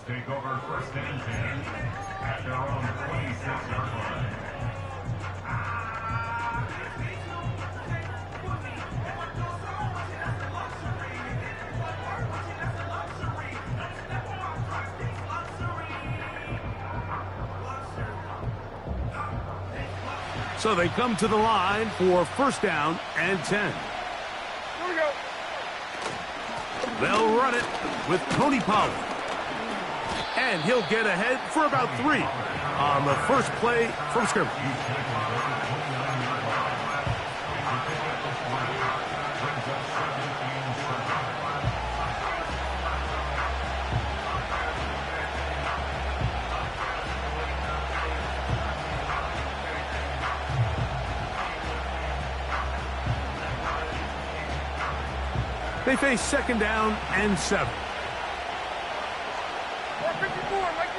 take over first and 10 at their own 26-yard line. So they come to the line for first down and 10. Here we go. They'll run it with Tony Pollard. And he'll get ahead for about 3 on the first play from scrimmage. They face second down and 7. 454, like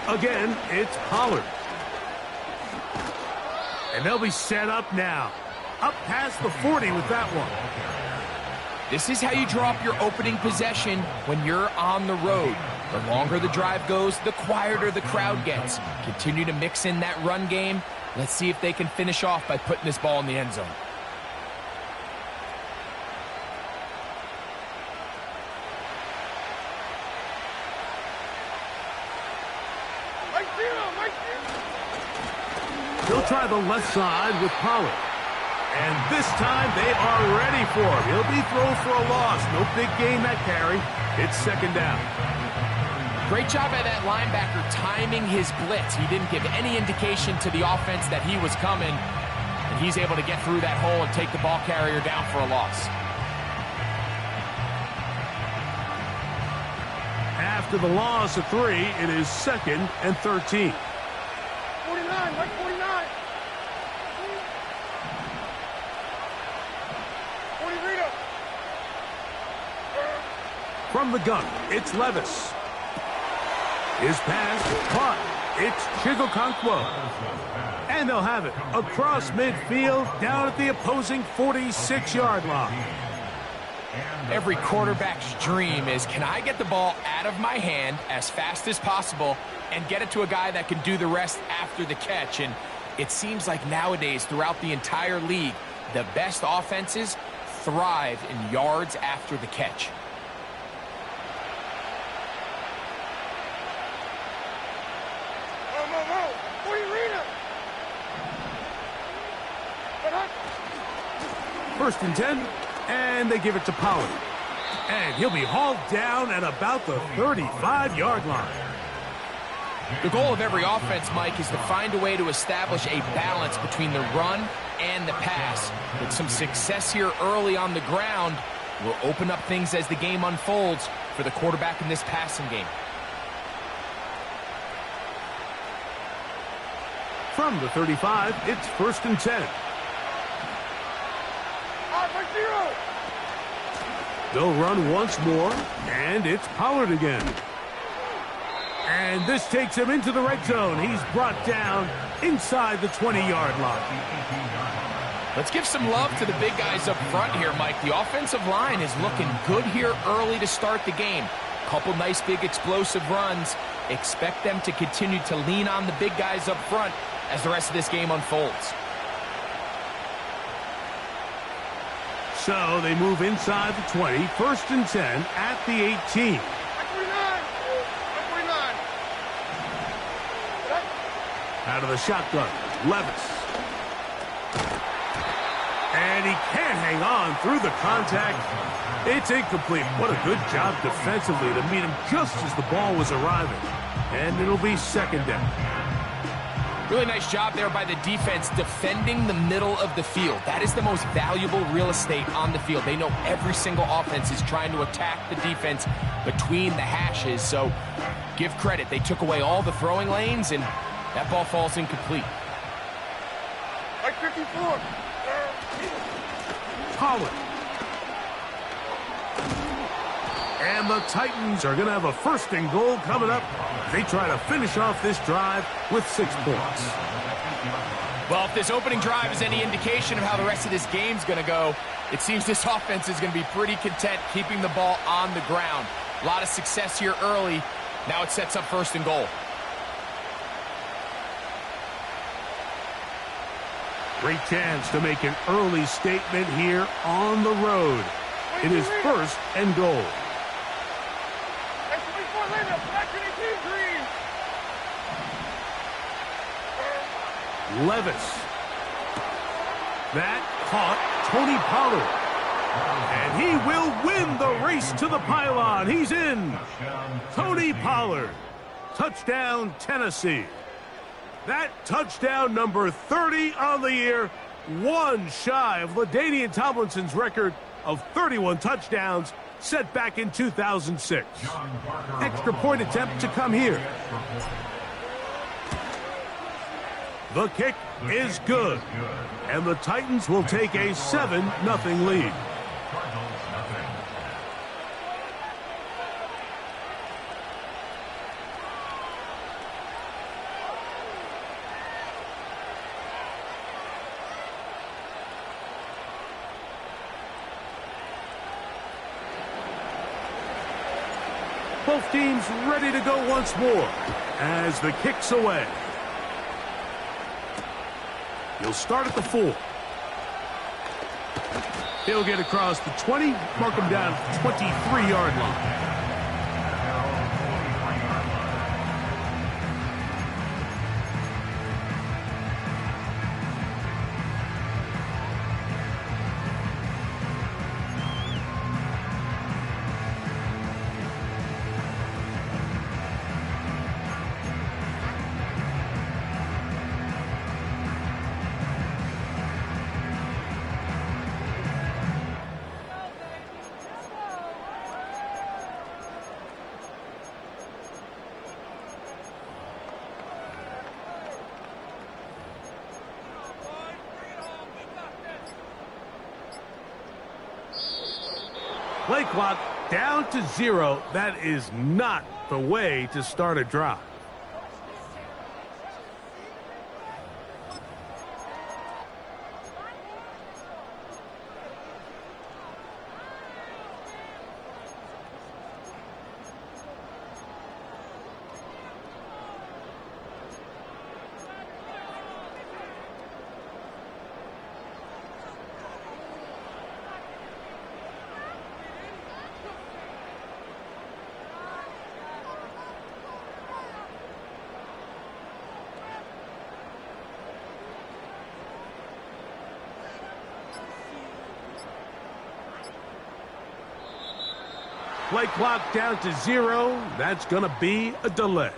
54. Again, it's Pollard. And they'll be set up now. Up past the 40 with that one. This is how you draw up your opening possession when you're on the road. The longer the drive goes, the quieter the crowd gets. Continue to mix in that run game. Let's see if they can finish off by putting this ball in the end zone. He'll try the left side with Pollard. And this time they are ready for him. He'll be thrown for a loss. No big gain that carry. It's second down. Great job by that linebacker timing his blitz. He didn't give any indication to the offense that he was coming. And he's able to get through that hole and take the ball carrier down for a loss. After the loss of 3, it is second and 13. 49, like 49. 40 Rito. From the gun, it's Levis. His pass caught. It's Chigokonkwo. And they'll have it across midfield down at the opposing 46-yard line. Every quarterback's dream is, can I get the ball out of my hand as fast as possible and get it to a guy that can do the rest after the catch? And it seems like nowadays throughout the entire league, the best offenses thrive in yards after the catch. First and 10, and they give it to Pollard. And he'll be hauled down at about the 35-yard line. The goal of every offense, Mike, is to find a way to establish a balance between the run and the pass. With some success here early on the ground, will open up things as the game unfolds for the quarterback in this passing game. From the 35, it's first and 10. They'll run once more, and it's Pollard again. And this takes him into the red zone. He's brought down inside the 20-yard line. Let's give some love to the big guys up front here, Mike. The offensive line is looking good here early to start the game. Couple nice big explosive runs. Expect them to continue to lean on the big guys up front as the rest of this game unfolds. So they move inside the 20, first and 10 at the 18. Out of the shotgun, Levis. And he can't hang on through the contact. It's incomplete. What a good job defensively to meet him just as the ball was arriving. And it'll be second down. Really nice job there by the defense defending the middle of the field. That is the most valuable real estate on the field. They know every single offense is trying to attack the defense between the hashes. So give credit. They took away all the throwing lanes, and that ball falls incomplete. Like 54. Pollard. And the Titans are going to have a first and goal coming up. They try to finish off this drive with 6 points. Well, if this opening drive is any indication of how the rest of this game's going to go, it seems this offense is going to be pretty content keeping the ball on the ground. A lot of success here early. Now it sets up first and goal. Great chance to make an early statement here on the road. It is first and goal. That's 24 lineup. That's an 18 green. Levis. That caught Tony Pollard. And he will win the race to the pylon. He's in. Tony Pollard. Touchdown, Tennessee. That touchdown number 30 on the year, one shy of LaDainian Tomlinson's record of 31 touchdowns set back in 2006. Extra point attempt to come here. The kick is good, and the Titans will take a 7-0 lead. Both teams ready to go once more as the kick's away. He'll start at the 4. He'll get across the 20, mark him down at the 23-yard line. Play clock down to 0. That is not the way to start a drive. Play clock down to 0. That's going to be a delay.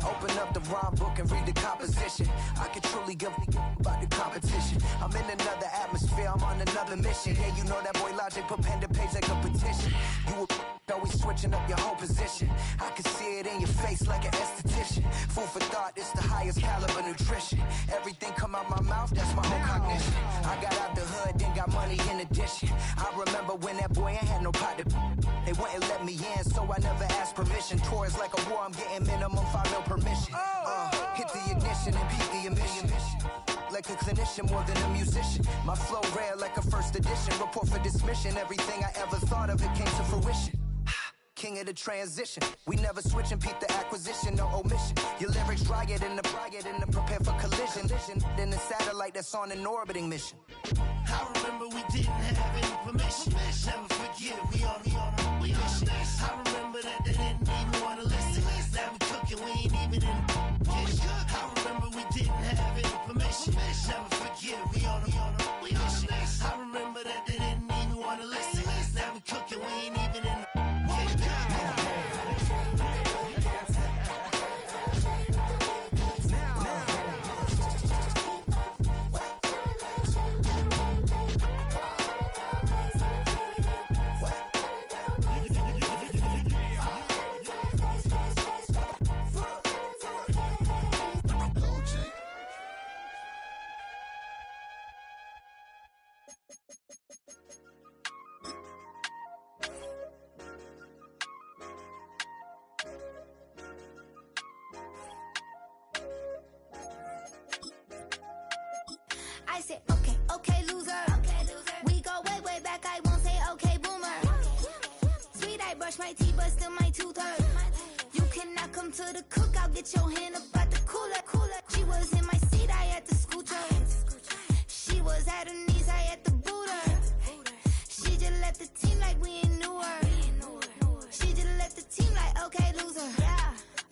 Open up the rhyme book and read the composition. I can truly give about the competition. I'm in another atmosphere, I'm on another mission. Yeah, you know that boy Logic put pen to page like a petition. You always switching up your whole position. I can see it in your face like an esthetician. Food for thought, it's the highest caliber nutrition. Everything come out my mouth, that's my whole cognition. I got out the hood, then got money in addition. I remember when that boy ain't had no pot to. They wouldn't let me in, so I never asked permission. Tours like a war, I'm getting minimum 5 mil permission. Hit the ignition and beat the emission. Like a clinician more than a musician. My flow rare like a first edition. Report for dismission. Everything I ever thought of, it came to fruition. King of the transition. We never switch and peep the acquisition, no omission. Your lyrics dry it in the prepare for collision. Then the satellite that's on an orbiting mission. I remember we didn't have any permission. Never forget, we on a mission. I remember that they didn't even want to listen. Now we cooking, we ain't even in the kitchen. I remember we didn't have any permission. Never forget, we on a mission. I remember that they didn't even want to listen. Now we cooking, we ain't even in the I said, okay, loser. We go way back, I won't say okay, boomer. Sweet, I brush my teeth, but still my tooth hurt. You cannot come to the cookout, get your hand up at the cooler. She was in my seat, I had to scoot her. She was at her knees, I had to boot her. She just left the team like we ain't knew her. She just left the team like, okay, loser.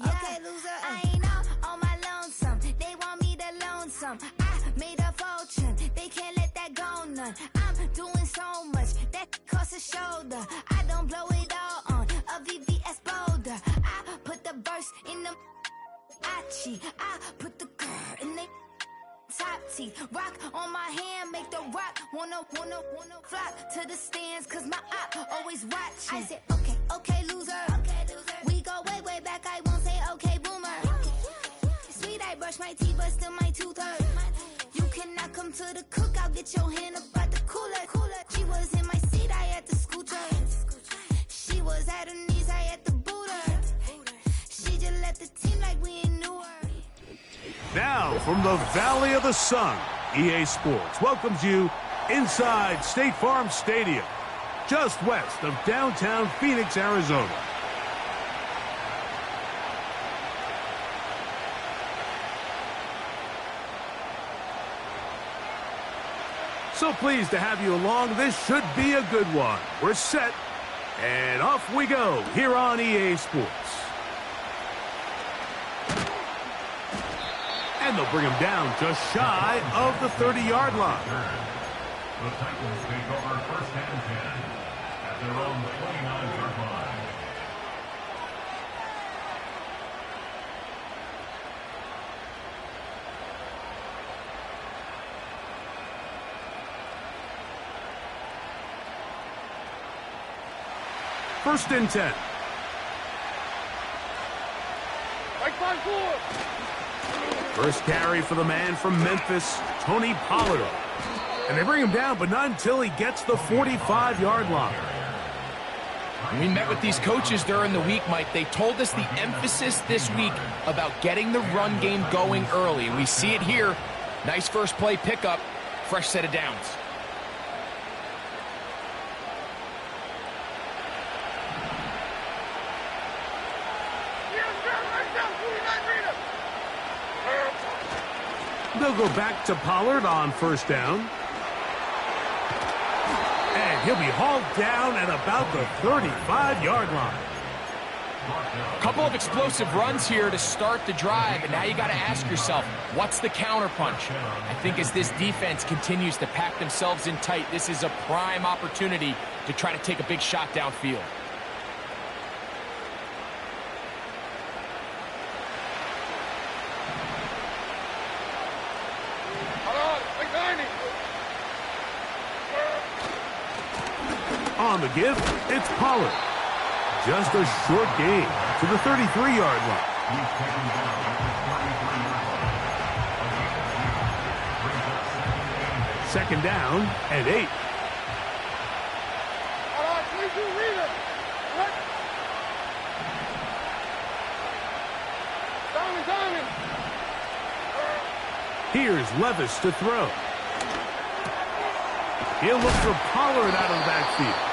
Okay, loser. I ain't out on my lonesome. They want me to loan some. I made a fortune. They can't let that go none. I'm doing so much that costs a shoulder. I don't blow it all on a VVS boulder. I put the verse in the Achi. I put the girl in the top T. Rock on my hand, make the rock wanna flock to the stands, cause my op always watching. I said, okay, loser. We go way back, I won't say okay, boomer. Sweet, I brush my teeth, but still my tooth hurt. You cannot come to the cookout, get your hand up at the cooler. She was in my seat, I had to scoot her. She was at her knees, I had to boot her. She just left the team like we ain't knew her. Now, from the Valley of the Sun, EA Sports welcomes you inside State Farm Stadium, just west of downtown Phoenix, Arizona. So pleased to have you along. This should be a good one. We're set, and off we go here on EA Sports. And they'll bring him down just shy of the 30-yard line. The Titans take over first and 10 at their own 29-yard line. First and 10. First carry for the man from Memphis, Tony Pollard. And they bring him down, but not until he gets the 45-yard line. We met with these coaches during the week, Mike. They told us the emphasis this week about getting the run game going early. We see it here. Nice first play pickup, fresh set of downs. They'll go back to Pollard on first down. And he'll be hauled down at about the 35-yard line. A couple of explosive runs here to start the drive, and now you got to ask yourself, what's the counterpunch? I think as this defense continues to pack themselves in tight, this is a prime opportunity to try to take a big shot downfield. On the give, it's Pollard. Just a short gain to the 33-yard line. He's taken down at the 33-yard line. Second down and 8. All right, please do read it. What? Diamond. Here's Levis to throw. He'll look for Pollard out of the backfield.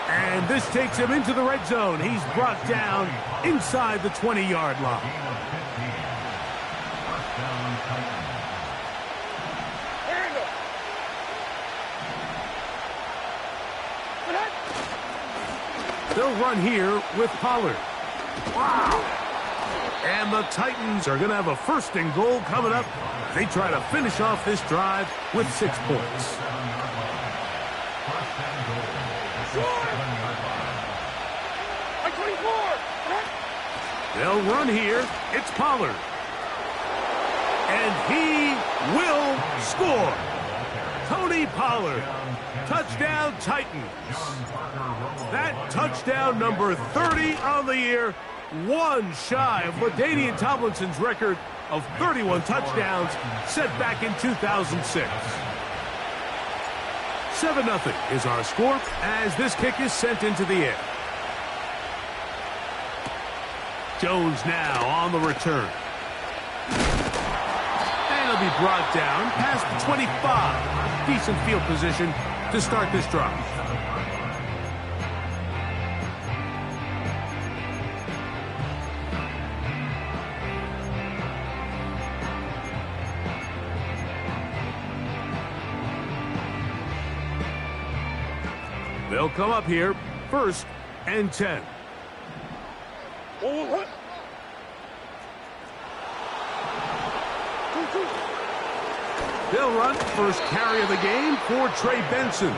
And this takes him into the red zone. He's brought down inside the 20-yard line. Gain of 15. First down, Titans. Handle. They'll run here with Pollard. Wow! And the Titans are going to have a first and goal coming up. They try to finish off this drive with 6 points. First and goal. At the 7-yard line. Like 24. They'll run here. It's Pollard. And he will score. Tony Pollard. Touchdown Titans. That touchdown number 30 on the year. One shy of LaDainian Tomlinson's record of 31 touchdowns set back in 2006. 7-0 is our score as this kick is sent into the air. Jones now on the return. And he'll be brought down past the 25. Decent field position to start this drive. They'll come up here, 1st and 10. They'll run first carry of the game for Trey Benson.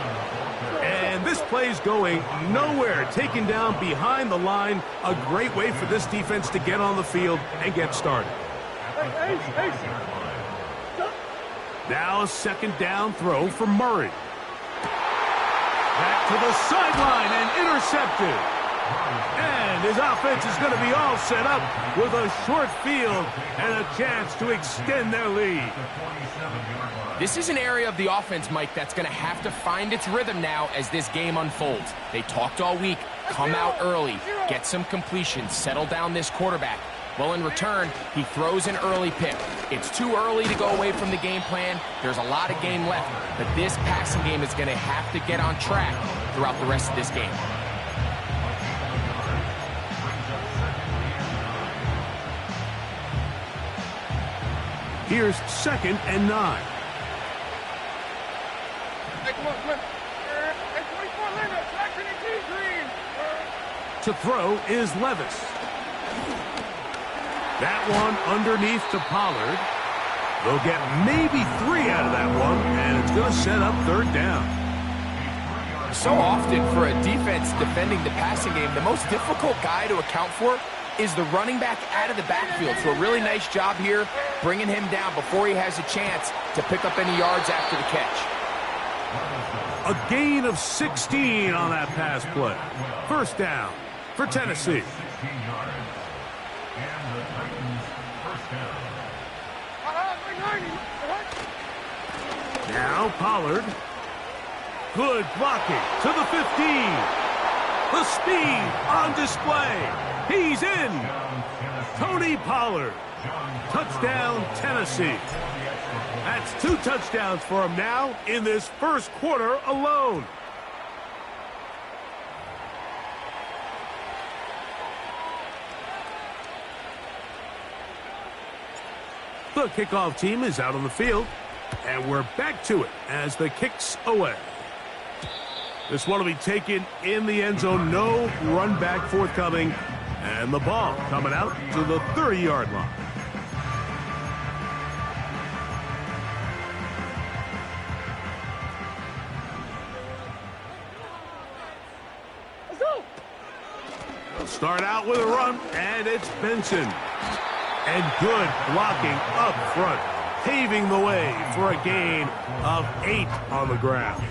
And this play's going nowhere, taken down behind the line. A great way for this defense to get on the field and get started. Now a second down throw for Murray. Back to the sideline and intercepted. And his offense is going to be all set up with a short field and a chance to extend their lead. This is an area of the offense, Mike, that's going to have to find its rhythm now as this game unfolds. They talked all week, come out early, get some completions, settle down this quarterback. Well, in return, he throws an early pick. It's too early to go away from the game plan. There's a lot of game left, but this passing game is going to have to get on track throughout the rest of this game. Here's 2nd and 9. To throw is Levis. That one underneath to Pollard. They'll get maybe 3 out of that one, and it's going to set up 3rd down. So often for a defense defending the passing game, the most difficult guy to account for is the running back out of the backfield. So a really nice job here, bringing him down before he has a chance to pick up any yards after the catch. A gain of 16 on that pass play. 1st down for Tennessee. 16 yards. And the Titans first down. Now Pollard. Good blocking to the 15. The speed on display. He's in. Tony Pollard. Touchdown, Tennessee. That's 2 touchdowns for him now in this first quarter alone. The kickoff team is out on the field, and we're back to it as the kick's away. This one will be taken in the end zone. No run back forthcoming, and the ball coming out to the 30-yard line. They'll start out with a run, and it's Benson. And good blocking up front, paving the way for a gain of 8 on the ground.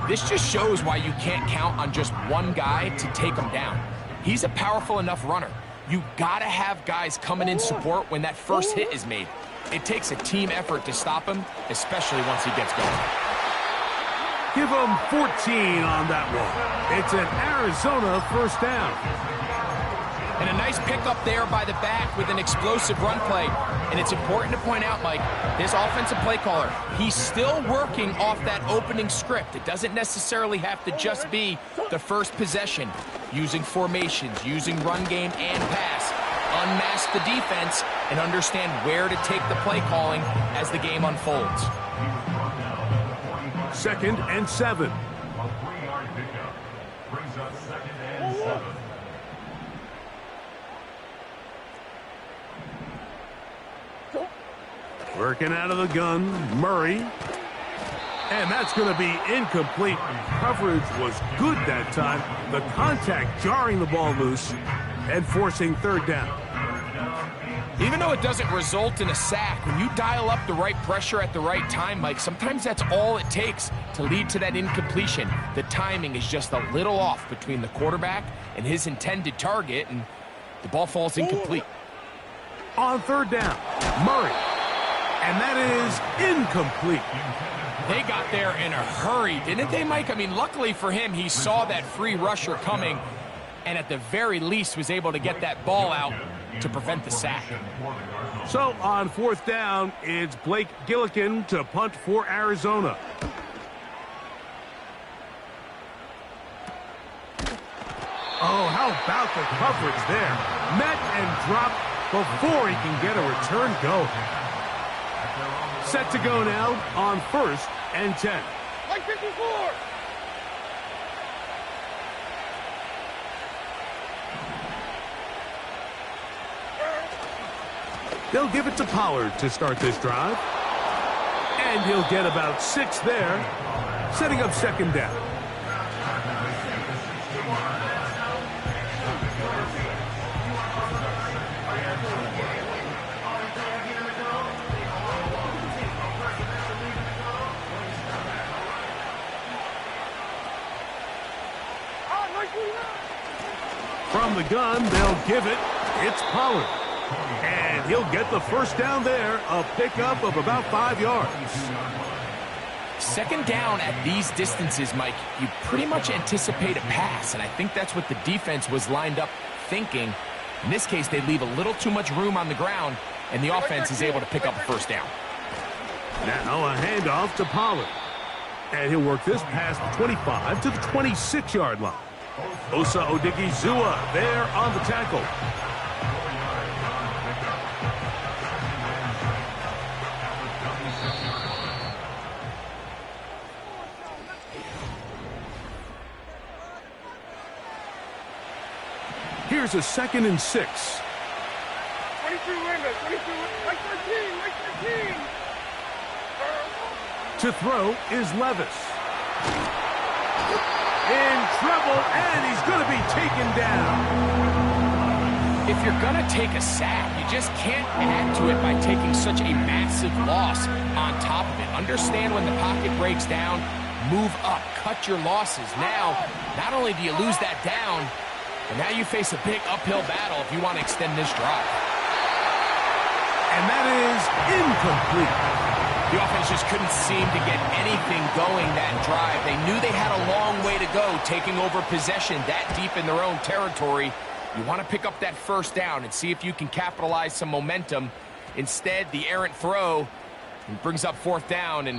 This just shows why you can't count on just one guy to take him down. He's a powerful enough runner. You gotta have guys coming in support when that first hit is made. It takes a team effort to stop him, especially once he gets going. Give him 14 on that one. It's an Arizona first down. And a nice pickup there by the back with an explosive run play. And it's important to point out, Mike, this offensive play caller, he's still working off that opening script. It doesn't necessarily have to just be the first possession. Using formations, using run game and pass. Unmask the defense and understand where to take the play calling as the game unfolds. 2nd and 7. A 3-yard pickup brings up 2nd and 7. Working out of the gun, Murray. And that's going to be incomplete. Coverage was good that time. The contact jarring the ball loose and forcing 3rd down. Even though it doesn't result in a sack, when you dial up the right pressure at the right time, Mike, sometimes that's all it takes to lead to that incompletion. The timing is just a little off between the quarterback and his intended target, and the ball falls incomplete. On 3rd down, Murray. And that is incomplete. They got there in a hurry, didn't they, Mike? I mean, luckily for him, he saw that free rusher coming and at the very least was able to get that ball out to prevent the sack. So on 4th down, it's Blake Gillikin to punt for Arizona. Oh, how about the coverage there? Met and dropped before he can get a return go. Set to go now on 1st and 10. Like 54. They'll give it to Pollard to start this drive. And he'll get about 6 there, setting up 2nd down. From the gun, they'll give it. It's Pollard. And he'll get the first down there, a pickup of about 5 yards. 2nd down at these distances, Mike, you pretty much anticipate a pass, and I think that's what the defense was lined up thinking. In this case, they leave a little too much room on the ground, and the offense is able to pick up a first down. Now a handoff to Pollard. And he'll work this past the 25 to the 26-yard line. Osa Odigizua there on the tackle. Here's a 2nd and 6. 22 Linda, 22, like 13, like 13. To throw is Levis. In trouble, and he's going to be taken down. If you're going to take a sack, you just can't add to it by taking such a massive loss on top of it. Understand when the pocket breaks down, move up, cut your losses. Now, not only do you lose that down, but now you face a big uphill battle if you want to extend this drive. And that is incomplete. The offense just couldn't seem to get anything going that drive. They knew they had a long way to go, taking over possession that deep in their own territory. You want to pick up that first down and see if you can capitalize some momentum. Instead, the errant throw brings up 4th down, and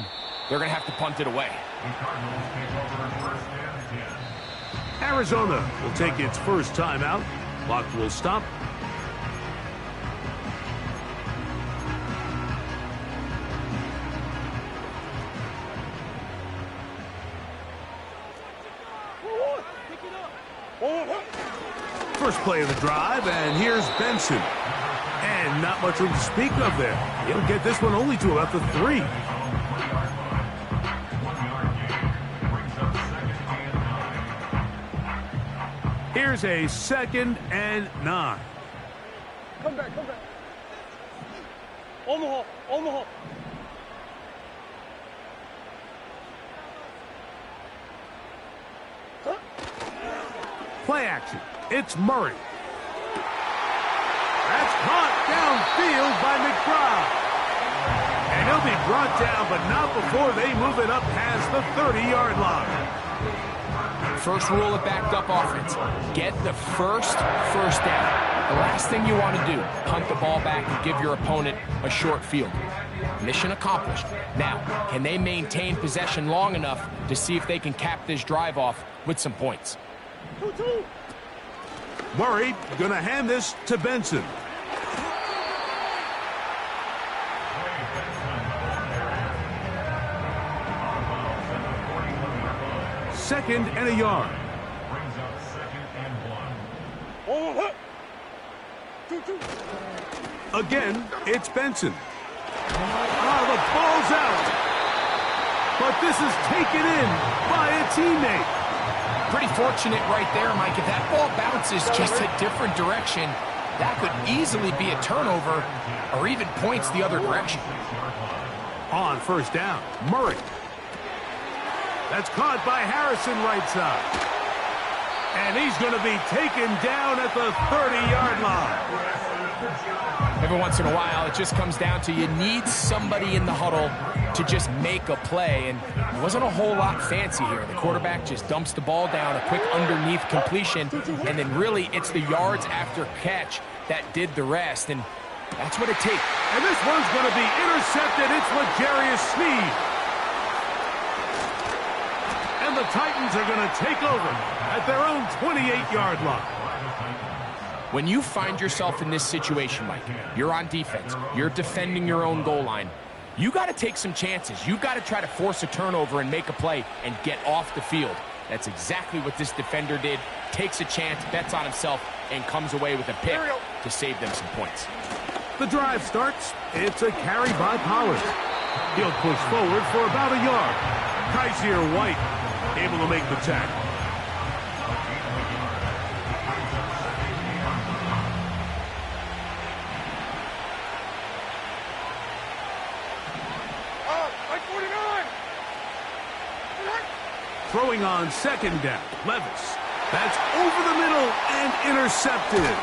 they're going to have to punt it away. Arizona will take its first timeout. Clock will stop. First play of the drive, and here's Benson. And not much room to speak of there. He'll get this one only to about the 3. Here's a 2nd and 9. Come back, come back. Omaha, Omaha. Play action. It's Murray. That's caught downfield by McBride. And he'll be brought down, but not before they move it up past the 30-yard line. First rule of backed up offense, get the first down. The last thing you want to do, punt the ball back and give your opponent a short field. Mission accomplished. Now, can they maintain possession long enough to see if they can cap this drive off with some points? Murray going to hand this to Benson. Second and a yard. Brings up 2nd and 1. Again, it's Benson. Oh, the ball's out. But this is taken in by a teammate. Pretty fortunate right there, Mike. If that ball bounces just a different direction, that could easily be a turnover or even points the other direction. On first down, Murray. That's caught by Harrison right side. And he's going to be taken down at the 30-yard line. Every once in a while, it just comes down to you need somebody in the huddle to just make a play. And it wasn't a whole lot fancy here. The quarterback just dumps the ball down, a quick underneath completion, and then really it's the yards after catch that did the rest. And that's what it takes. And this one's going to be intercepted. It's L'Jarius Sneed. And the Titans are going to take over at their own 28-yard line. When you find yourself in this situation, Mike, you're on defense, you're defending your own goal line, you got to take some chances. You got to try to force a turnover and make a play and get off the field. That's exactly what this defender did. Takes a chance, bets on himself, and comes away with a pick to save them some points. The drive starts. It's a carry by Pollard. He'll push forward for about a yard. Kaiser White able to make the tackle. Throwing on second down, Levis. That's over the middle and intercepted.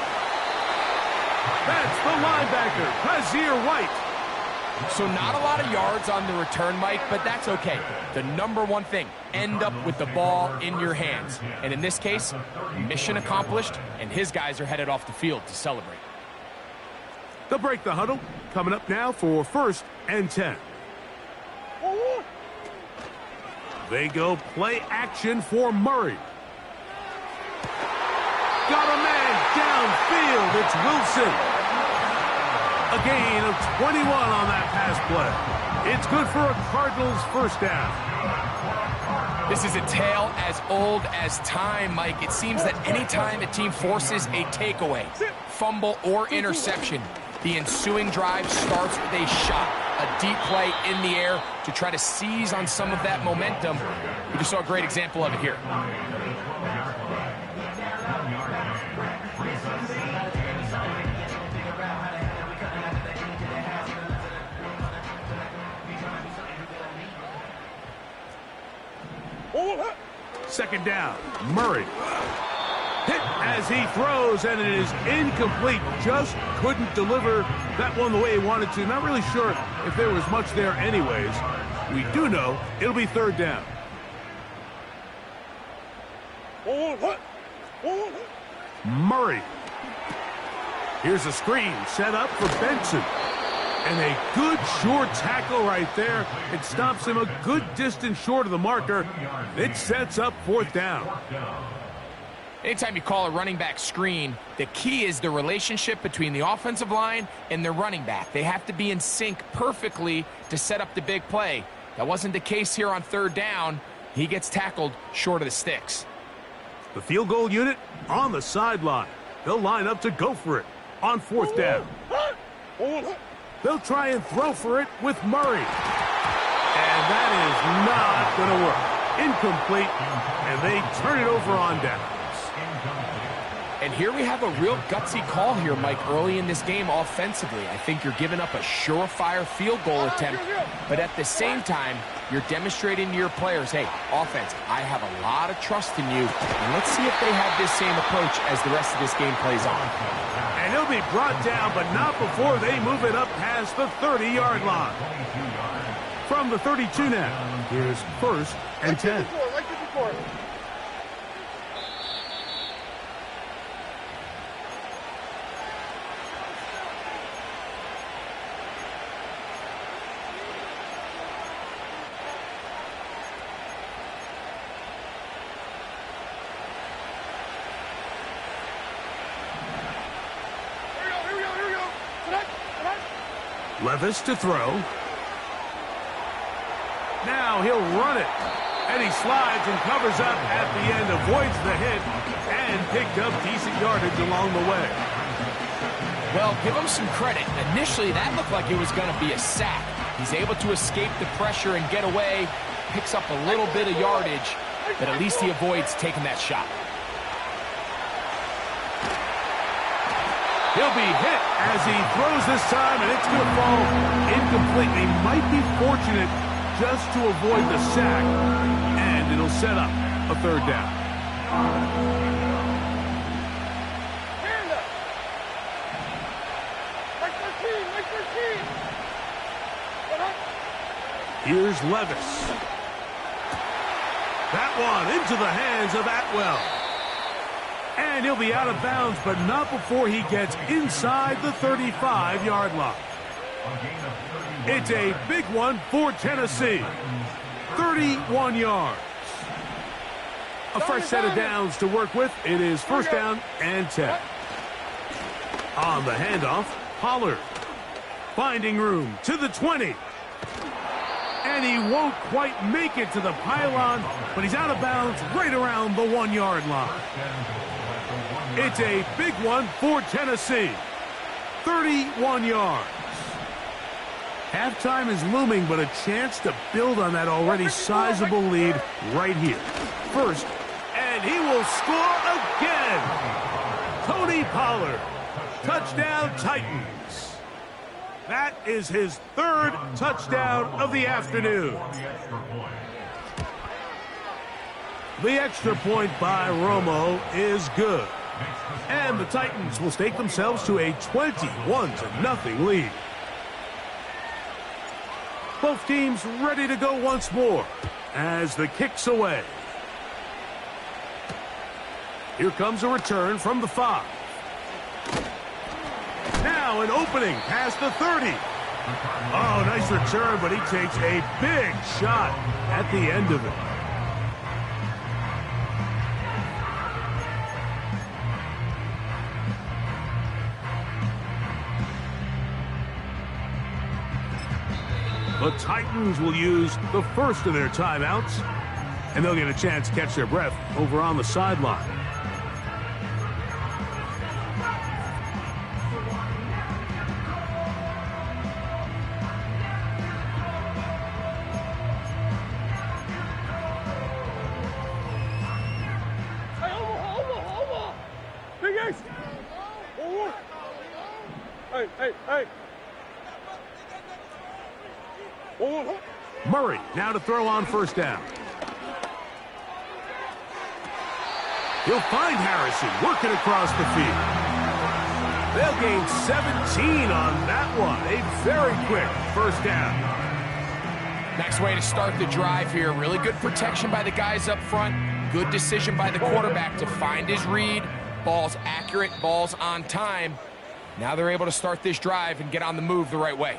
That's the linebacker, Kaiser White. So not a lot of yards on the return, Mike, but that's okay. The number one thing, end up with the ball in your hands. And in this case, mission accomplished, and his guys are headed off the field to celebrate. They'll break the huddle. Coming up now for 1st and 10. They go play action for Murray. Got a man downfield. It's Wilson. A gain of 21 on that pass play. It's good for a Cardinals first down. This is a tale as old as time, Mike. It seems that anytime a team forces a takeaway, fumble, or interception, the ensuing drive starts with a shot, a deep play in the air to try to seize on some of that momentum. We just saw a great example of it here. Second down, Murray. Hit as he throws, and it is incomplete. Just couldn't deliver that one the way he wanted to. Not really sure if there was much there anyways. We do know it'll be third down. Murray. Here's a screen set up for Benson. And a good short tackle right there. It stops him a good distance short of the marker. It sets up fourth down. Anytime you call a running back screen, the key is the relationship between the offensive line and the running back. They have to be in sync perfectly to set up the big play. That wasn't the case here on third down. He gets tackled short of the sticks. The field goal unit on the sideline. They'll line up to go for it on fourth down. They'll try and throw for it with Murray. And that is not going to work. Incomplete, and they turn it over on downs. And here we have a real gutsy call here, Mike, early in this game offensively. I think you're giving up a surefire field goal attempt, but at the same time, you're demonstrating to your players, hey, offense, I have a lot of trust in you, and let's see if they have this same approach as the rest of this game plays on. And he'll be brought down, but not before they move it up past the 30-yard line. From the 32 now, here's 1st and 10. Like this before. Levis to throw. Now he'll run it. And he slides and covers up at the end, avoids the hit, and picked up decent yardage along the way. Well, give him some credit. Initially, that looked like it was going to be a sack. He's able to escape the pressure and get away, picks up a little bit of yardage, but at least he avoids taking that shot. He'll be hit as he throws this time, and it's going to fall incomplete. He might be fortunate just to avoid the sack, and it'll set up a 3rd down. Here's Levis. That one into the hands of Atwell. And he'll be out of bounds, but not before he gets inside the 35-yard line. It's a big one for Tennessee. 31 yards. A fresh set of downs to work with. It is 1st down and 10. On the handoff, Pollard. Finding room to the 20. And he won't quite make it to the pylon, but he's out of bounds right around the 1-yard line. It's a big one for Tennessee. 31 yards. Halftime is looming, but a chance to build on that already sizable lead right here. First, and he will score again. Tony Pollard. Touchdown, Titans. That is his 3rd touchdown of the afternoon. The extra point by Romo is good. And the Titans will stake themselves to a 21-0 lead. Both teams ready to go once more as the kick's away. Here comes a return from the 5. Now an opening past the 30. Oh, nice return, but he takes a big shot at the end of it. The Titans will use the first of their timeouts, and they'll get a chance to catch their breath over on the sideline. Hey. Murray now to throw on 1st down. He'll find Harrison working across the field. They'll gain 17 on that one. A very quick 1st down. Next way to start the drive here. Really good protection by the guys up front. Good decision by the quarterback to find his read. Ball's accurate, ball's on time. Now they're able to start this drive and get on the move the right way.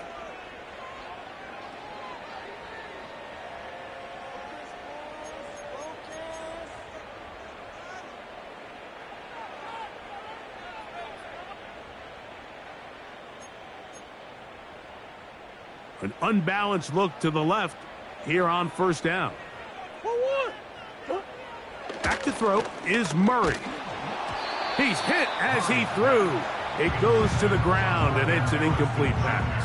An unbalanced look to the left here on 1st down. Back to throw is Murray. He's hit as he threw. It goes to the ground, and it's an incomplete pass.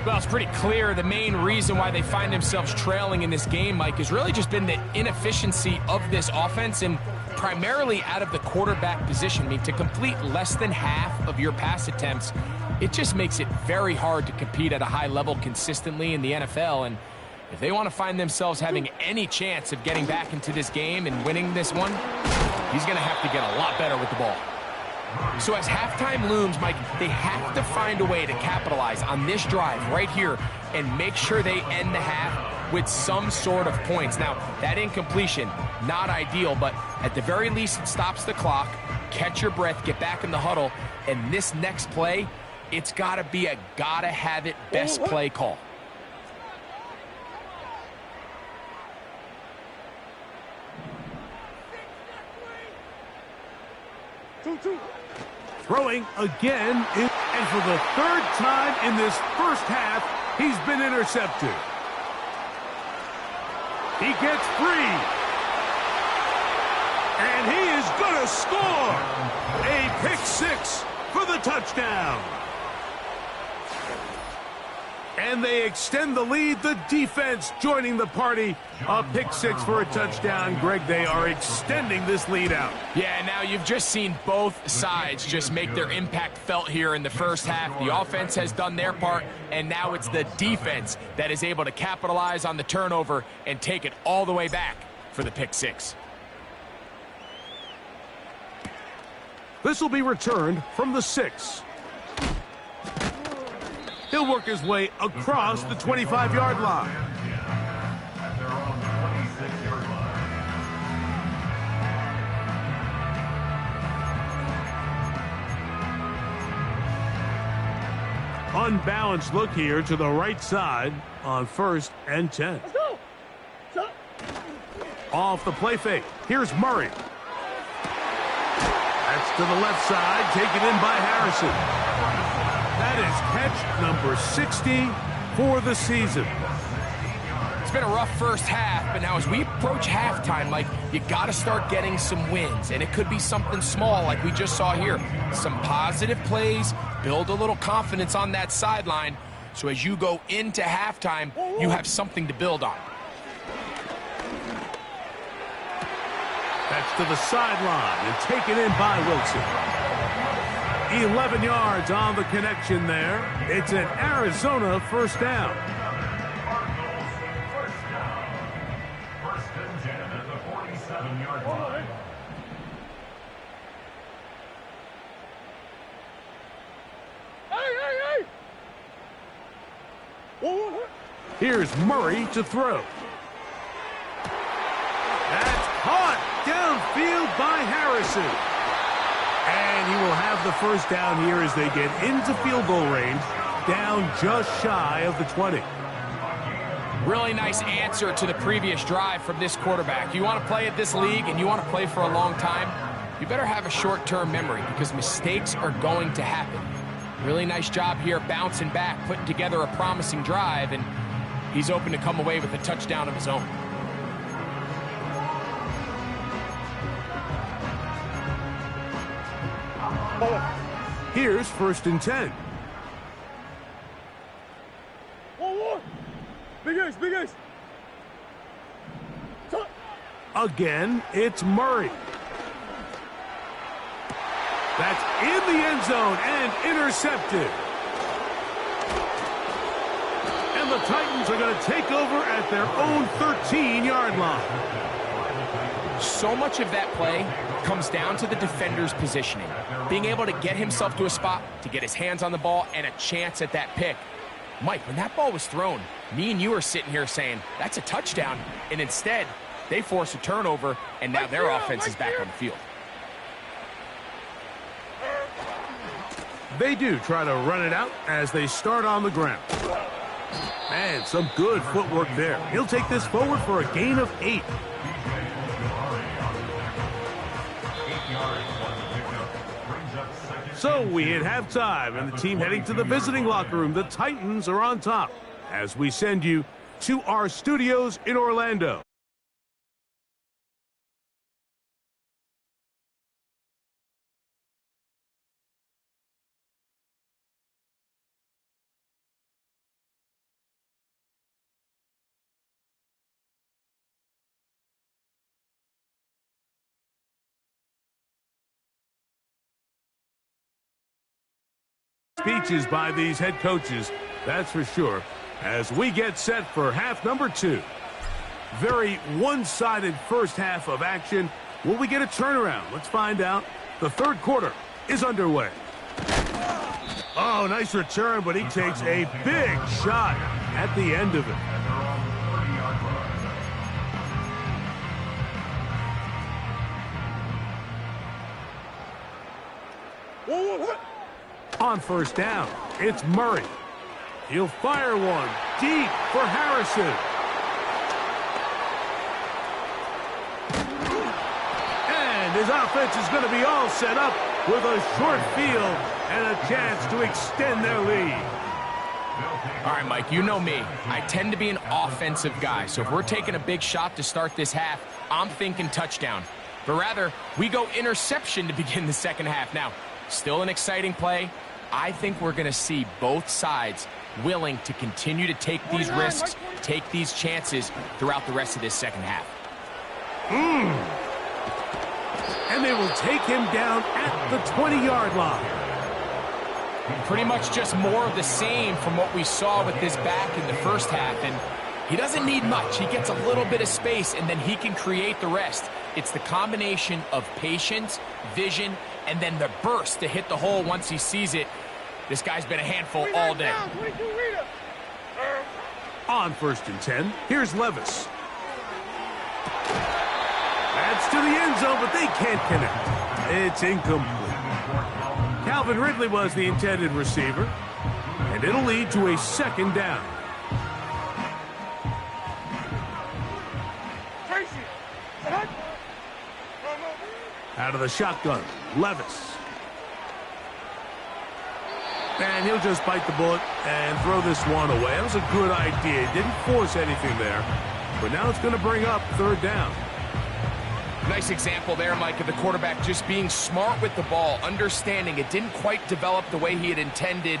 Well, it's pretty clear the main reason why they find themselves trailing in this game, Mike, has really just been the inefficiency of this offense and primarily out of the quarterback position. I mean, to complete less than half of your pass attempts, it just makes it very hard to compete at a high level consistently in the NFL. And if they want to find themselves having any chance of getting back into this game and winning this one, he's going to have to get a lot better with the ball. So as halftime looms, Mike, they have to find a way to capitalize on this drive right here and make sure they end the half with some sort of points. Now, that incompletion, not ideal, but at the very least it stops the clock. Catch your breath, get back in the huddle, and this next play, it's got to be a gotta-have-it best play call. Throwing again, and for the third time in this first half, he's been intercepted. He gets free. And he is going to score. A pick six for the touchdown. And they extend the lead. The defense joining the party. A pick six for a touchdown. Greg, they are extending this lead out. Yeah, now you've just seen both sides just make their impact felt here in the first half. The offense has done their part, and now it's the defense that is able to capitalize on the turnover and take it all the way back for the pick six. This will be returned from the 6. He'll work his way across the 25-yard line. At their own 26-yard line. Unbalanced look here to the right side on 1st and 10. Let's go. Stop. Off the play fake. Here's Murray. That's to the left side, taken in by Harrison. That is catch number 60 for the season. It's been a rough first half, but now as we approach halftime, like, you got to start getting some wins, and it could be something small like we just saw here. Some positive plays, build a little confidence on that sideline, so as you go into halftime, you have something to build on. That's to the sideline and taken in by Wilson. 11 yards on the connection there. It's an Arizona first down. First and 10 at the 47-yard line. Hey! Whoa. Here's Murray to throw. That's caught downfield by Harrison. And he will have the first down here as they get into field goal range, down just shy of the 20. Really nice answer to the previous drive from this quarterback. You want to play at this league and you want to play for a long time, you better have a short-term memory because mistakes are going to happen. Really nice job here bouncing back, putting together a promising drive, and he's open to come away with a touchdown of his own. Here's 1st and 10. Whoa. Big ace. Stop. Again, it's Murray. That's in the end zone and intercepted. And the Titans are going to take over at their own 13-yard line. So much of that play comes down to the defender's positioning, being able to get himself to a spot to get his hands on the ball and a chance at that pick. Mike, when that ball was thrown, me and you are sitting here saying, that's a touchdown, and instead, they force a turnover, and now their offense is back on the field. They do try to run it out as they start on the ground. Man, some good footwork there. He'll take this forward for a gain of 8. So we hit halftime, and the team heading to the visiting locker room. The Titans are on top as we send you to our studios in Orlando. speeches by these head coaches, that's for sure, as we get set for half number 2. Very one-sided first half of action. Will we get a turnaround? Let's find out. The third quarter is underway. Oh, nice return, but he takes a big shot at the end of it. On first down, it's Murray. He'll fire one deep for Harrison. And his offense is going to be all set up with a short field and a chance to extend their lead. All right, Mike, you know me. I tend to be an offensive guy, so if we're taking a big shot to start this half, I'm thinking touchdown. But rather, we go interception to begin the second half. Now, still an exciting play. I think we're going to see both sides willing to continue to take these risks, take these chances throughout the rest of this second half. And they will take him down at the 20-yard line. Pretty much just more of the same from what we saw with this back in the first half. And he doesn't need much. He gets a little bit of space, and then he can create the rest. It's the combination of patience, vision, and then the burst to hit the hole once he sees it. This guy's been a handful all day. On first and 10, here's Levis. That's to the end zone, but they can't connect. It's incomplete. Calvin Ridley was the intended receiver, and it'll lead to a second down. Out of the shotgun, Levis. And he'll just bite the bullet and throw this one away. That was a good idea. Didn't force anything there. But now it's going to bring up third down. Nice example there, Mike, of the quarterback just being smart with the ball, understanding it didn't quite develop the way he had intended.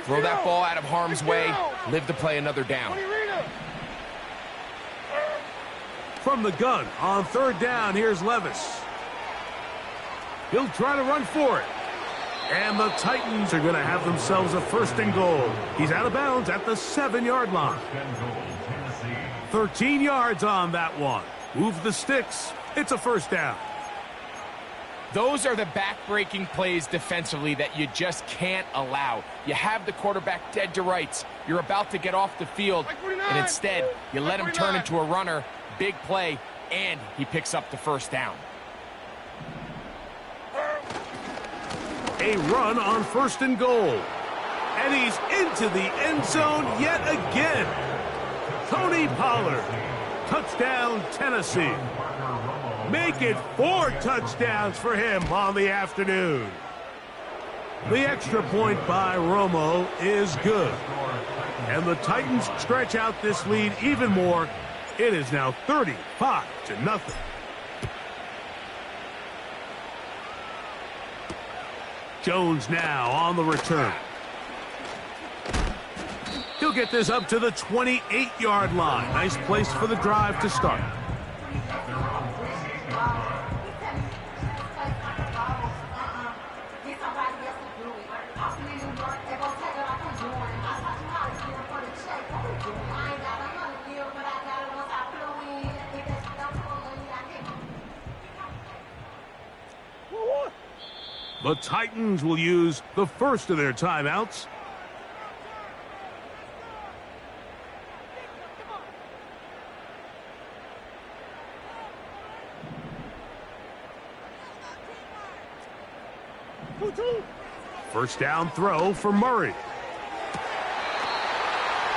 Throw that ball out of harm's way, live to play another down. From the gun, on third down, here's Levis. He'll try to run for it. And the Titans are going to have themselves a first and goal. He's out of bounds at the 7-yard line. 13 yards on that one. Move the sticks. It's a first down. Those are the back-breaking plays defensively that you just can't allow. You have the quarterback dead to rights. You're about to get off the field, and instead, you let him turn into a runner. Big play, and he picks up the first down. A run on first and goal. And he's into the end zone yet again. Tony Pollard. Touchdown, Tennessee. Make it 4 touchdowns for him on the afternoon. The extra point by Romo is good. And the Titans stretch out this lead even more. It is now 35-0. Jones now on the return. He'll get this up to the 28-yard line. Nice place for the drive to start. The Titans will use the first of their timeouts. First down throw for Murray.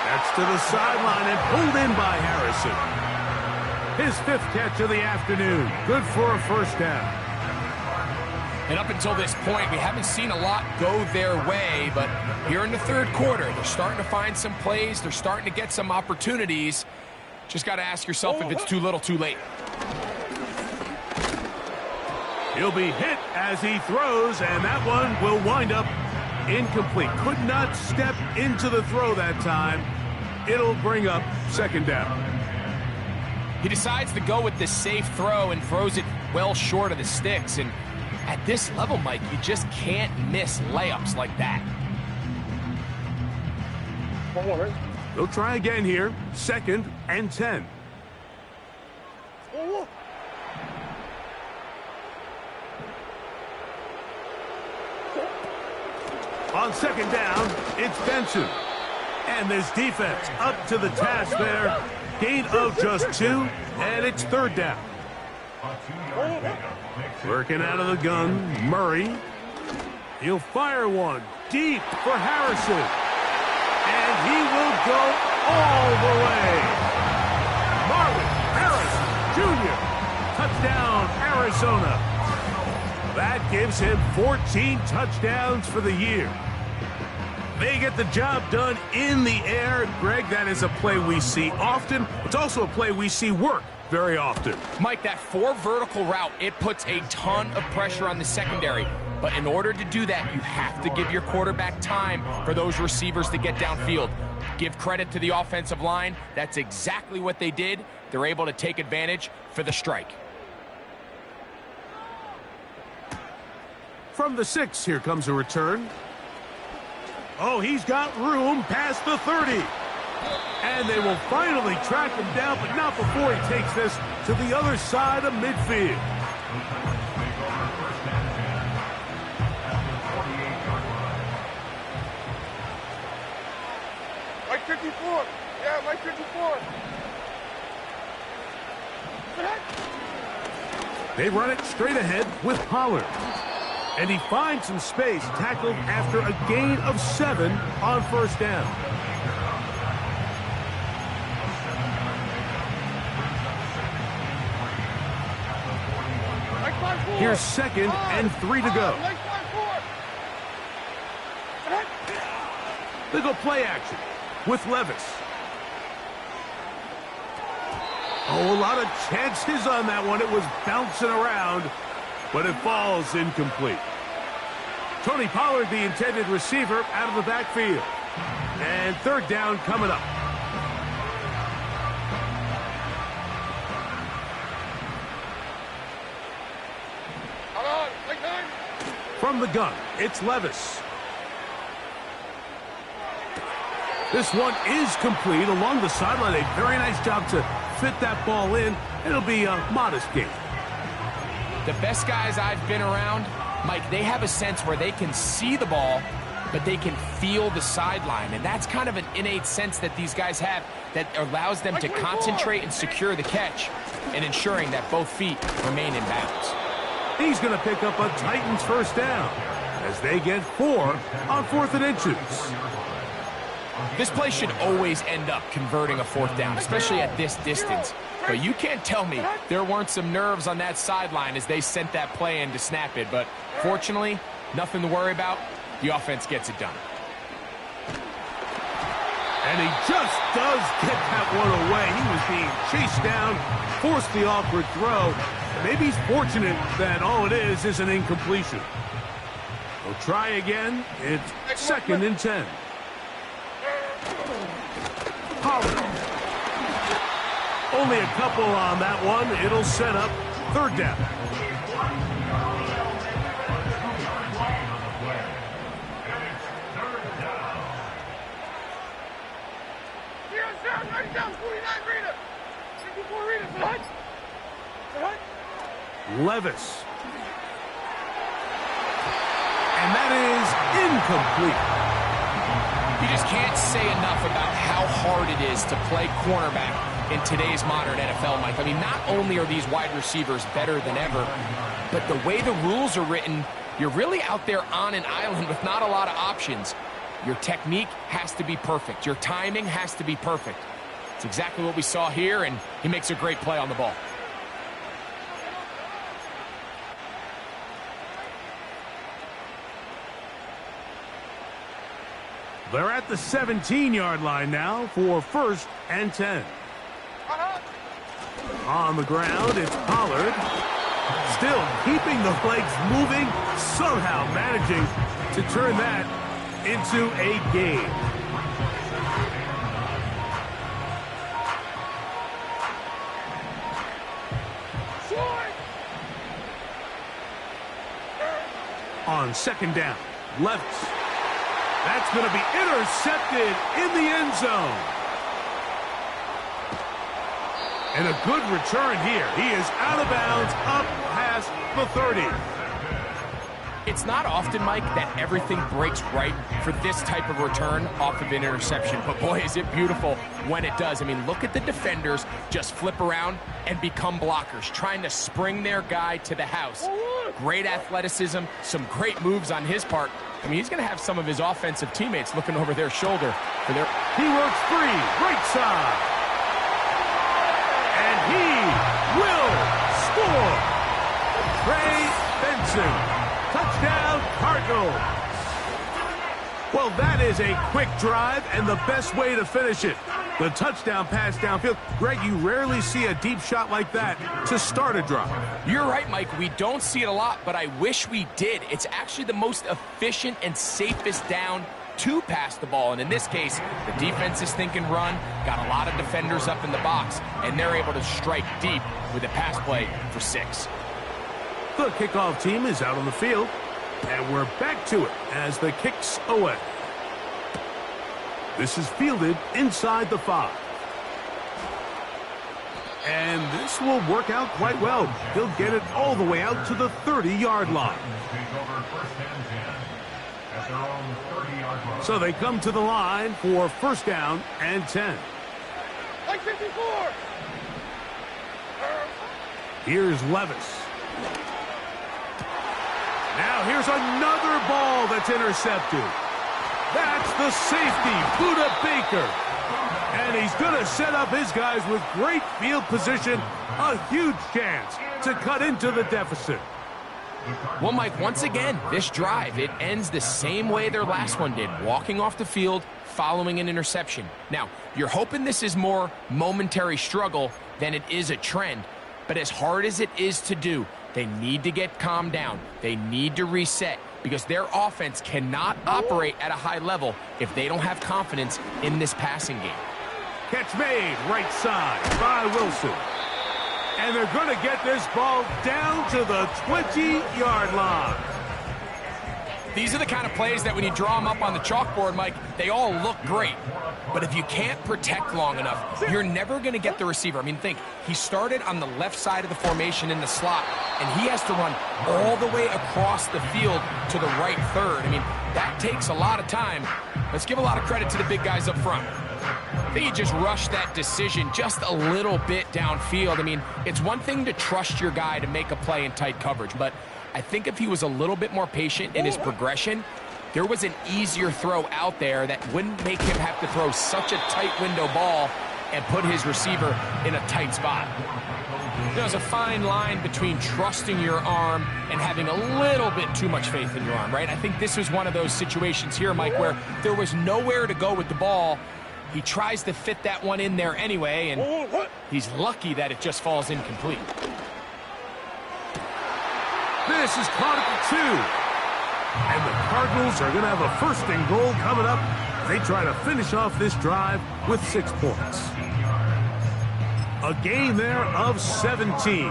That's to the sideline and pulled in by Harrison. His 5th catch of the afternoon. Good for a first down. And up until this point, we haven't seen a lot go their way, but here in the third quarter, they're starting to find some plays. They're starting to get some opportunities. Just got to ask yourself if it's too little, too late. He'll be hit as he throws, and that one will wind up incomplete. Could not step into the throw that time. It'll bring up second down. He decides to go with the safe throw and throws it well short of the sticks. And at this level, Mike, you just can't miss layups like that. One more, right? They'll try again here. 2nd and 10. Whoa. On 2nd down, it's Benson. And this defense up to the task there. Gain of just 2, and it's 3rd down. Working out of the gun, Murray. He'll fire one deep for Harrison. And he will go all the way. Marvin Harrison Jr. Touchdown, Arizona. That gives him 14 touchdowns for the year. They get the job done in the air. Greg, that is a play we see often. It's also a play we see work very often. Mike, that 4 vertical route, it puts a ton of pressure on the secondary. But in order to do that, you have to give your quarterback time for those receivers to get downfield. Give credit to the offensive line. That's exactly what they did. They're able to take advantage for the strike. From the 6, here comes a return. Oh, he's got room past the 30. And they will finally track him down, but not before he takes this to the other side of midfield. Mike 54. Yeah, Mike 54. They run it straight ahead with Pollard. And he finds some space, tackled after a gain of 7 on 1st down. Here's 2nd and 3 to go. They go play action with Levis. Oh, a lot of chances on that one. It was bouncing around, but it falls incomplete. Tony Pollard, the intended receiver, out of the backfield. And 3rd down coming up. From the gun, it's Levis. This one is complete along the sideline. A very nice job to fit that ball in. It'll be a modest gain. The best guys I've been around, Mike, they have a sense where they can see the ball, but they can feel the sideline. And that's kind of an innate sense that these guys have that allows them to concentrate and secure the catch and ensuring that both feet remain in bounds. He's going to pick up a Titans 1st down as they get 4 on 4th and inches. This play should always end up converting a 4th down, especially at this distance. But you can't tell me there weren't some nerves on that sideline as they sent that play in to snap it. But fortunately, nothing to worry about. The offense gets it done. And he just does get that one away. He was being chased down, forced the awkward throw. Maybe he's fortunate that all it is an incompletion. We'll try again. It's 2nd and 10. Pollard. Only a couple on that one. It'll set up 3rd down. Right down, 49 Rita. 54 Rita. Levis. And that is incomplete. You just can't say enough about how hard it is to play cornerback in today's modern NFL, Mike. I mean, not only are these wide receivers better than ever, but the way the rules are written, you're really out there on an island with not a lot of options. Your technique has to be perfect. Your timing has to be perfect. It's exactly what we saw here, and he makes a great play on the ball. They're at the 17-yard line now for 1st and 10. On the ground, it's Pollard. Still keeping the legs moving, somehow managing to turn that into a gain. On 2nd down, Levis. That's going to be intercepted in the end zone. And a good return here. He is out of bounds, up past the 30. It's not often, Mike, that everything breaks right for this type of return off of an interception. But boy, is it beautiful when it does. I mean, look at the defenders just flip around and become blockers, trying to spring their guy to the house. Great athleticism, some great moves on his part. I mean, he's going to have some of his offensive teammates looking over their shoulder for their... He works free, right side. And he will score. Trey Benson. Touchdown, Cardinals. Well, that is a quick drive and the best way to finish it. The touchdown pass downfield. Greg, you rarely see a deep shot like that to start a drive. You're right, Mike. We don't see it a lot, but I wish we did. It's actually the most efficient and safest down to pass the ball. And in this case, the defense is thinking run, got a lot of defenders up in the box, and they're able to strike deep with a pass play for 6. The kickoff team is out on the field, and we're back to it as the kick's away. This is fielded inside the 5. And this will work out quite well. He'll get it all the way out to the 30-yard line. So they come to the line for first down and 10. Like 54. Here's Levis. Now here's another ball that's intercepted. That's the safety, Budda Baker. And he's going to set up his guys with great field position. A huge chance to cut into the deficit. Well, Mike, once again, this drive, it ends the same way their last one did, walking off the field, following an interception. Now, you're hoping this is more momentary struggle than it is a trend. But as hard as it is to do, they need to get calmed down. They need to reset because their offense cannot operate at a high level if they don't have confidence in this passing game. Catch made right side by Wilson. And they're going to get this ball down to the 20-yard line. These are the kind of plays that when you draw them up on the chalkboard, Mike, they all look great. But if you can't protect long enough, you're never going to get the receiver. I mean, think, he started on the left side of the formation in the slot, and he has to run all the way across the field to the right third. I mean, that takes a lot of time. Let's give a lot of credit to the big guys up front. I think he just rushed that decision just a little bit downfield. I mean, it's one thing to trust your guy to make a play in tight coverage, but I think if he was a little bit more patient in his progression, there was an easier throw out there that wouldn't make him have to throw such a tight window ball and put his receiver in a tight spot. There's a fine line between trusting your arm and having a little bit too much faith in your arm, right? I think this was one of those situations here, Mike, where there was nowhere to go with the ball. He tries to fit that one in there anyway, and he's lucky that it just falls incomplete. This is caught at the 2. And the Cardinals are going to have a first and goal coming up. They try to finish off this drive with 6 points. A gain there of 17.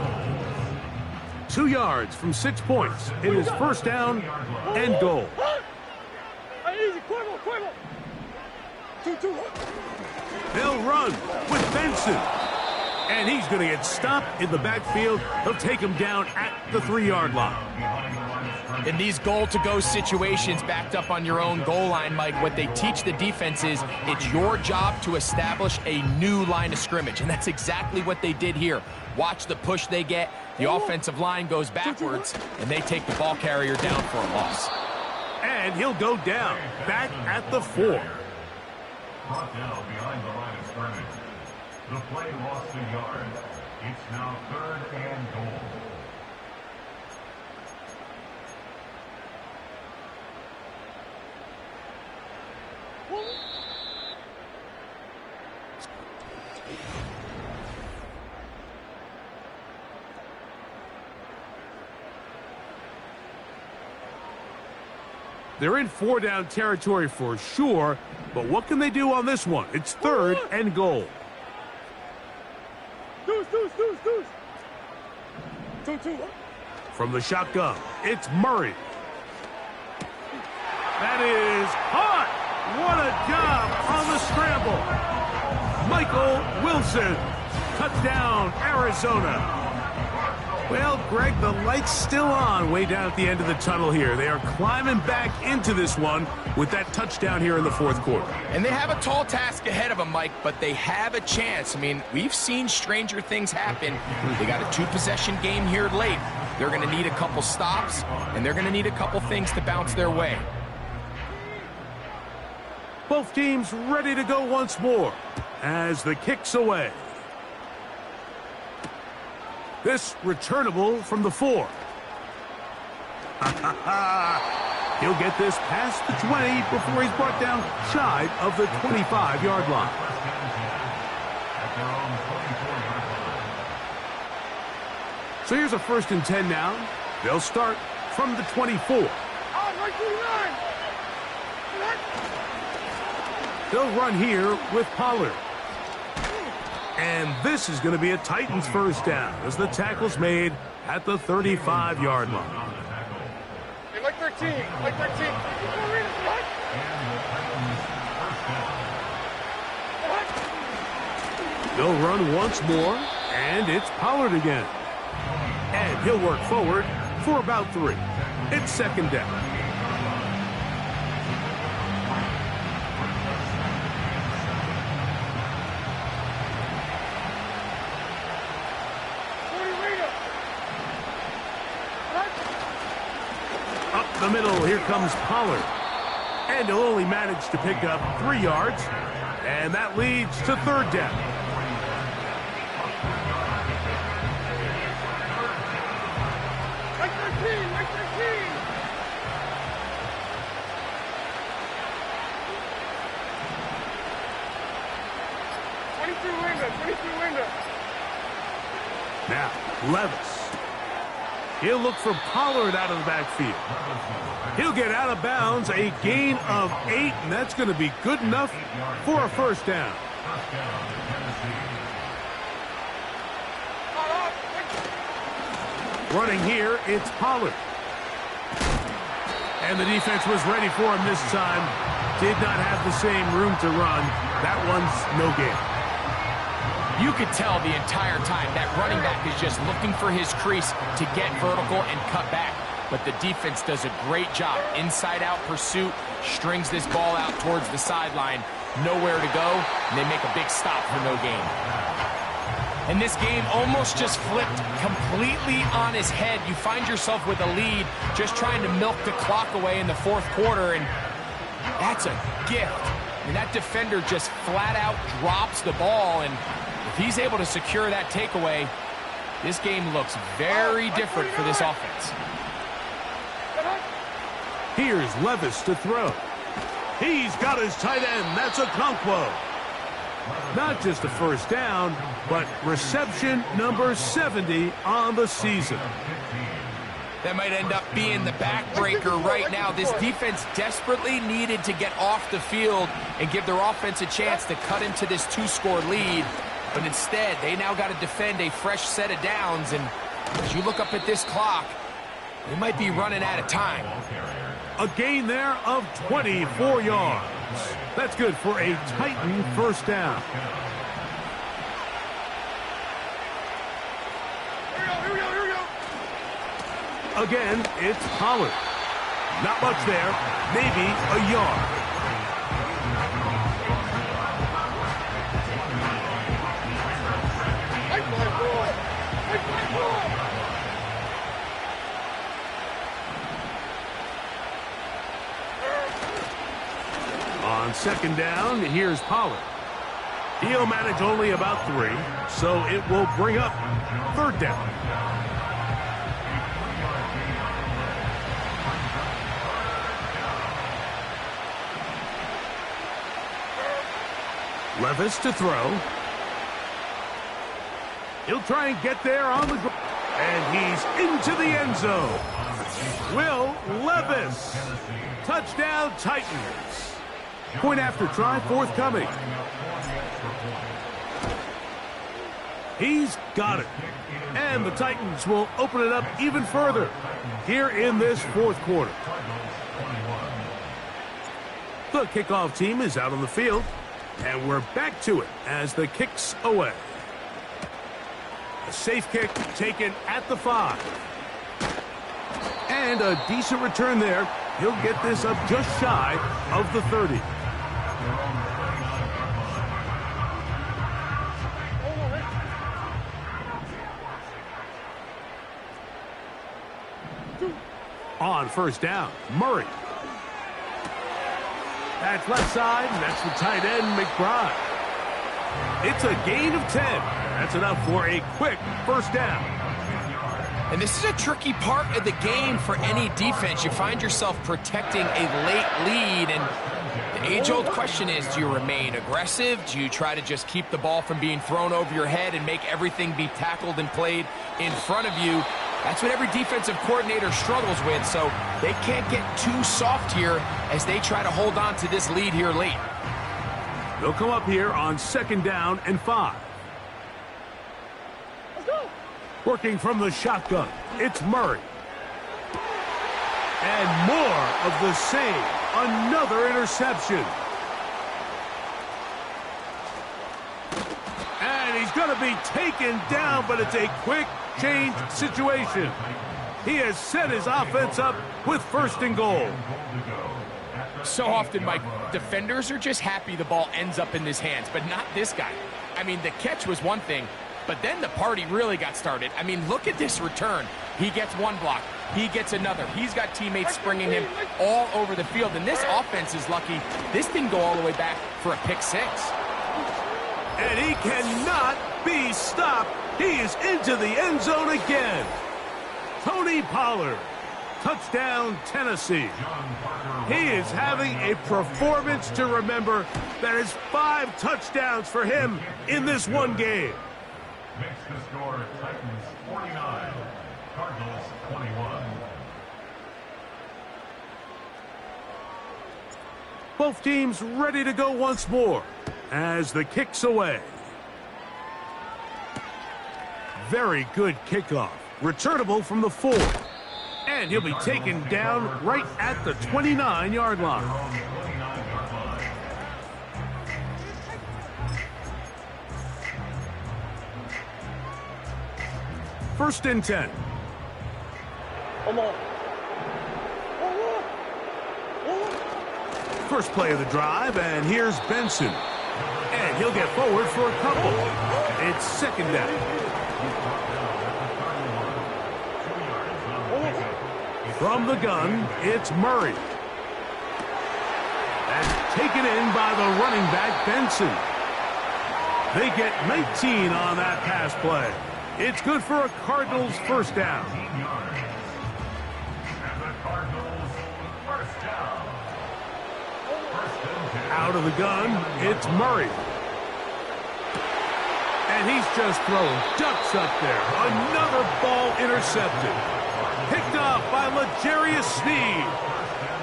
2 yards from 6 points. It is first down and goal. Easy, Quibble. 2-2. They'll run with Benson. And he's going to get stopped in the backfield. They'll take him down at the 3-yard line. In these goal-to-go situations backed up on your own goal line, Mike, what they teach the defense is it's your job to establish a new line of scrimmage, and that's exactly what they did here. Watch the push they get. The offensive line goes backwards, and they take the ball carrier down for a loss. And he'll go down, back at the 4. Brought down behind the line of scrimmage. The play lost a yard. It's now 3rd and goal. They're in 4-down territory for sure, but what can they do on this one? It's 3rd and goal. Deuce. 2-2. From the shotgun, it's Murray. That is hot. scramble. Michael Wilson. Touchdown, Arizona. Well, Greg, the light's still on way down at the end of the tunnel here. They are climbing back into this one with that touchdown here in the fourth quarter. And they have a tall task ahead of them, Mike, but they have a chance. I mean, we've seen stranger things happen. They got a two-possession game here late. They're going to need a couple stops, and they're going to need a couple things to bounce their way. Both teams ready to go once more as the kick's away. This returnable from the 4. He'll get this past the 20 before he's brought down shy of the 25-yard line. So here's a 1st and 10 now. They'll start from the 24. They'll run here with Pollard. And this is going to be a Titans first down as the tackle's made at the 35-yard line. Hey, like 13. Like 13. They'll run once more, and it's Pollard again. And he'll work forward for about 3. It's 2nd down. The middle, here comes Pollard. And he'll only manage to pick up 3 yards. And that leads to 3rd down. Like 13, like 13. Linda. Now, Levis. He'll look for Pollard out of the backfield. He'll get out of bounds, a gain of 8, and that's going to be good enough for a 1st down. Running here, it's Pollard. And the defense was ready for him this time. Did not have the same room to run. That one's no gain. You could tell the entire time that running back is just looking for his crease to get vertical and cut back. But the defense does a great job. Inside-out pursuit, strings this ball out towards the sideline. Nowhere to go, and they make a big stop for no gain. And this game almost just flipped completely on his head. You find yourself with a lead, just trying to milk the clock away in the fourth quarter, and that's a gift. And that defender just flat out drops the ball, and if he's able to secure that takeaway, this game looks very different for this offense. Here's Levis to throw. He's got his tight end. That's Okonkwo. Not just a 1st down, but reception number 70 on the season. That might end up being the backbreaker right now. This defense desperately needed to get off the field and give their offense a chance to cut into this 2-score lead. But instead, they now got to defend a fresh set of downs. And as you look up at this clock, they might be running out of time. A gain there of 24 yards. That's good for a Titan 1st down. Here we go. Again, it's Pollard. Not much there. Maybe a yard. On 2nd down, here's Pollard. He'll manage only about 3, so it will bring up 3rd down. Levis to throw. He'll try and get there on the ground. And he's into the end zone. Will Levis. Touchdown, Titans. Point after try forthcoming. He's got it. And the Titans will open it up even further here in this fourth quarter. The kickoff team is out on the field. And we're back to it as the kick's away. A safe kick taken at the 5. And a decent return there. He'll get this up just shy of the 30. On first down, Murray. That's left side, and that's the tight end, McBride. It's a gain of 10. That's enough for a quick first down. And this is a tricky part of the game for any defense. You find yourself protecting a late lead, and the age-old question is, do you remain aggressive? Do you try to just keep the ball from being thrown over your head and make everything be tackled and played in front of you? That's what every defensive coordinator struggles with, so they can't get too soft here as they try to hold on to this lead here late. They'll come up here on second down and 5. Working from the shotgun, it's Murray. And more of the same. Another interception. And he's going to be taken down, but it's a quick change situation. He has set his offense up with first and goal. So often, Mike, defenders are just happy the ball ends up in his hands, but not this guy. I mean, the catch was one thing, but then the party really got started. I mean, look at this return. He gets one block. He gets another. He's got teammates springing him all over the field, and this offense is lucky. This didn't go all the way back for a pick 6. And he cannot be stopped. He is into the end zone again. Tony Pollard. Touchdown, Tennessee. He is having a performance to remember. That is 5 touchdowns for him in this one game. Makes the score Titans 49, Cardinals 21. Both teams ready to go once more as the kick's away. Very good kickoff. Returnable from the 4. And he'll be taken down right at the 29-yard line. First and 10. First play of the drive, and here's Benson. And he'll get forward for a couple. It's second down. From the gun, it's Murray. And taken in by the running back, Benson. They get 19 on that pass play. It's good for a Cardinals first down. Out of the gun, it's Murray. And he's just throwing ducks up there. Another ball intercepted. Picked off by L'Jarius Sneed.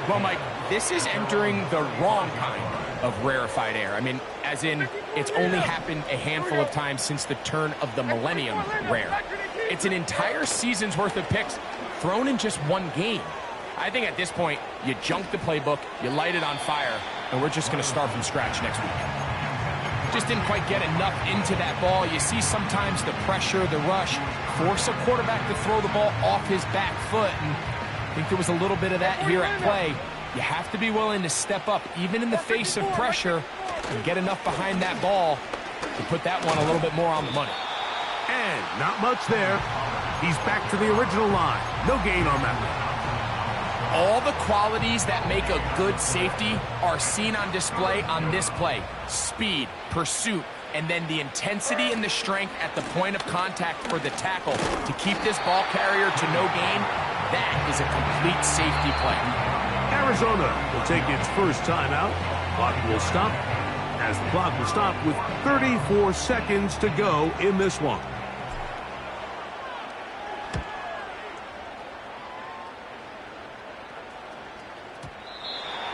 Well, Mike, this is entering the wrong kind of rarefied air. I mean, as in, it's only happened a handful of times since the turn of the millennium rare. It's an entire season's worth of picks thrown in just one game. I think at this point, you junk the playbook, you light it on fire, and we're just going to start from scratch next week. Just didn't quite get enough into that ball. You see sometimes the pressure, the rush, force a quarterback to throw the ball off his back foot, and I think there was a little bit of that here at play. You have to be willing to step up, even in the face of pressure, and get enough behind that ball to put that one a little bit more on the money. And not much there. He's back to the original line. No gain on that one. All the qualities that make a good safety are seen on display on this play. Speed, pursuit, and then the intensity and the strength at the point of contact for the tackle to keep this ball carrier to no gain. That is a complete safety play. Arizona will take its first timeout. Clock will stop as the clock will stop with 34 seconds to go in this one.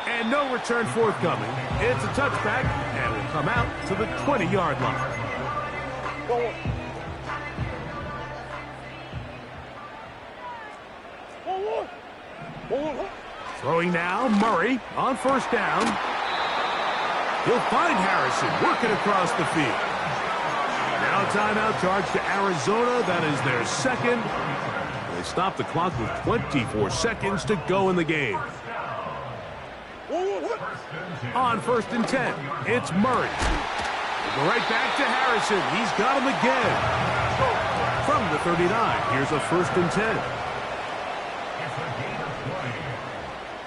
And no return forthcoming. It's a touchback, and will come out to the 20-yard line. Throwing now, Murray on first down. He'll find Harrison working across the field. Now timeout charge to Arizona. That is their second. They stop the clock with 24 seconds to go in the game. On 1st and 10, it's Murray. We'll go right back to Harrison. He's got him again. From the 39, here's a 1st and 10. It's a gain of 20.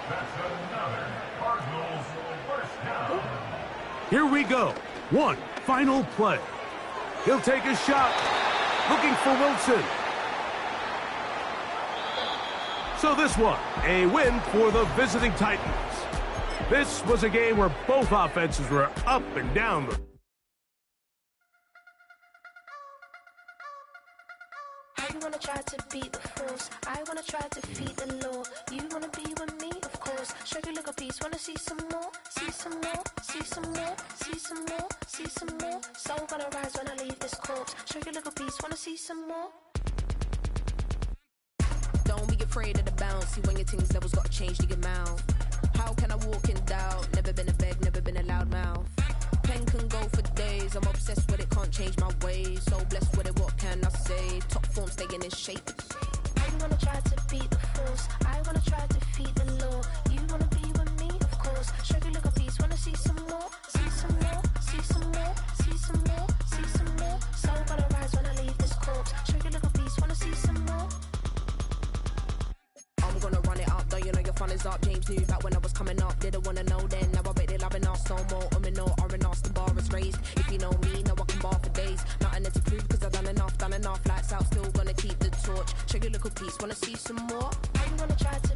That's another Cardinals first down. Here we go. One final play. He'll take a shot. Looking for Wilson. So this one, a win for the visiting Titans. This was a game where both offenses were up and down the... I wanna try to beat the force. I wanna try to defeat the law. You wanna be with me, of course. Show you a little piece. Wanna see some more? See some more? See some more? See some more? See some more? Soul gonna rise when I leave this corpse. Show you a little piece. Wanna see some more? Don't be afraid of the bounce. See when your things levels gotta change to your mouth. How can I walk in doubt? Never been a beg, never been a loud mouth. Pen can go for days. I'm obsessed with it, can't change my ways. So blessed with it, what can I say? Top form staying in shape. I wanna try to beat the force. I wanna try to defeat the law. You wanna be with me, of course. Show you a little piece. Wanna see some more? See some more? See some more? See some more? See some more? Soul gonna rise when I leave this corpse. Show you a little piece. Wanna see some more? I'm gonna run it up, though you know your fun is up. James knew back when I was coming up, didn't wanna know then. Now I bet they're loving us no more. No R&R's, the bar is raised. If you know me, now I can bar for days. Nothing to prove, cause I've done enough. Lights out, still gonna keep the torch. Check your little piece, wanna see some more? I wanna try to